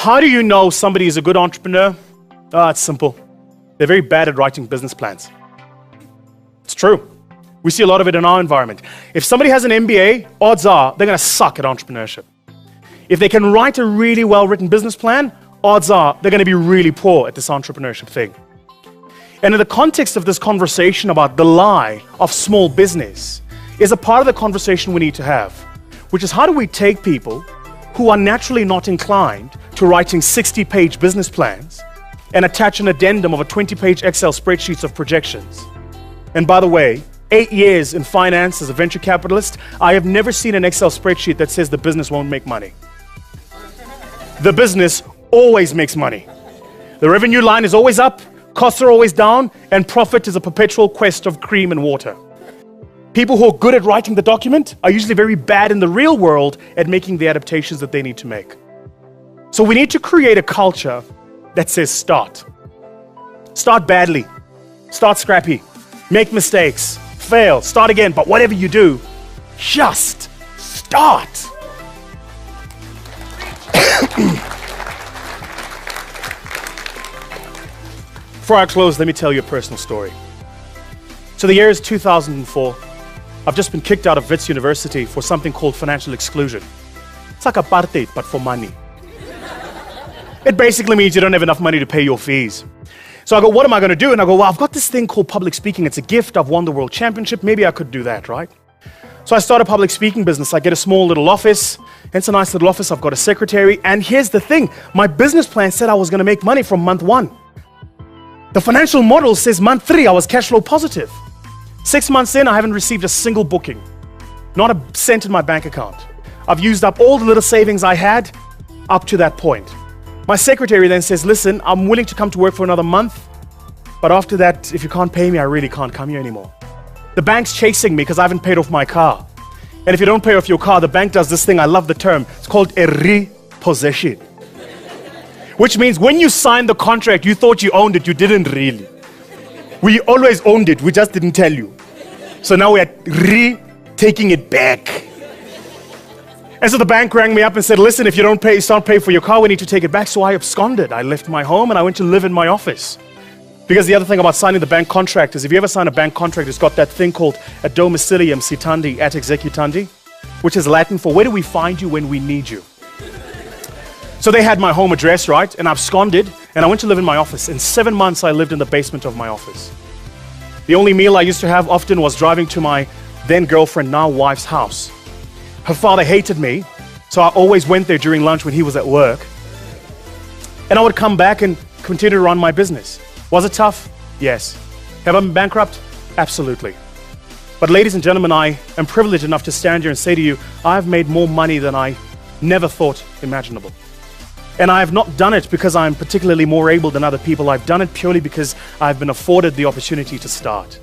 How do you know somebody is a good entrepreneur? It's simple. They're very bad at writing business plans. It's true. We see a lot of it in our environment. If somebody has an MBA, odds are they're going to suck at entrepreneurship. If they can write a really well-written business plan, odds are they're going to be really poor at this entrepreneurship thing. And in the context of this conversation about the lie of small business is a part of the conversation we need to have, which is how do we take people who are naturally not inclined to writing 60-page business plans and attach an addendum of a 20-page Excel spreadsheets of projections. And by the way, 8 years in finance as a venture capitalist, I have never seen an Excel spreadsheet that says the business won't make money. The business always makes money. The revenue line is always up, costs are always down, and profit is a perpetual quest of cream and water. People who are good at writing the document are usually very bad in the real world at making the adaptations that they need to make. So we need to create a culture that says start. Start badly. Start scrappy. Make mistakes. Fail. Start again. But whatever you do, just start. Before I close, let me tell you a personal story. So the year is 2004. I've just been kicked out of Wits University for something called financial exclusion. It's like apartheid, but for money. It basically means you don't have enough money to pay your fees. So I go, what am I going to do? And I go, well, I've got this thing called public speaking. It's a gift. I've won the world championship. Maybe I could do that, right? So I start a public speaking business. I get a small little office. It's a nice little office. I've got a secretary. And here's the thing. My business plan said I was going to make money from month 1. The financial model says month 3, I was cash flow positive. 6 months in, I haven't received a single booking. Not a cent in my bank account. I've used up all the little savings I had up to that point. My secretary then says, listen, I'm willing to come to work for another month, but after that, if you can't pay me, I really can't come here anymore. The bank's chasing me because I haven't paid off my car. And if you don't pay off your car, the bank does this thing, I love the term, it's called a repossession. Which means when you signed the contract, you thought you owned it, you didn't really. We always owned it, we just didn't tell you. So now we're taking it back. And so the bank rang me up and said, listen, if you don't start paying for your car, we need to take it back. So I absconded. I left my home and I went to live in my office. Because the other thing about signing the bank contract is if you ever sign a bank contract, it's got that thing called a domicilium citandi et executandi, which is Latin for where do we find you when we need you? So they had my home address, right? And I absconded and I went to live in my office. In 7 months, I lived in the basement of my office. The only meal I used to have often was driving to my then girlfriend, now wife's house. Her father hated me, so I always went there during lunch when he was at work. And I would come back and continue to run my business. Was it tough? Yes. Have I been bankrupt? Absolutely. But ladies and gentlemen, I am privileged enough to stand here and say to you, I've made more money than I never thought imaginable. And I have not done it because I'm particularly more able than other people. I've done it purely because I've been afforded the opportunity to start.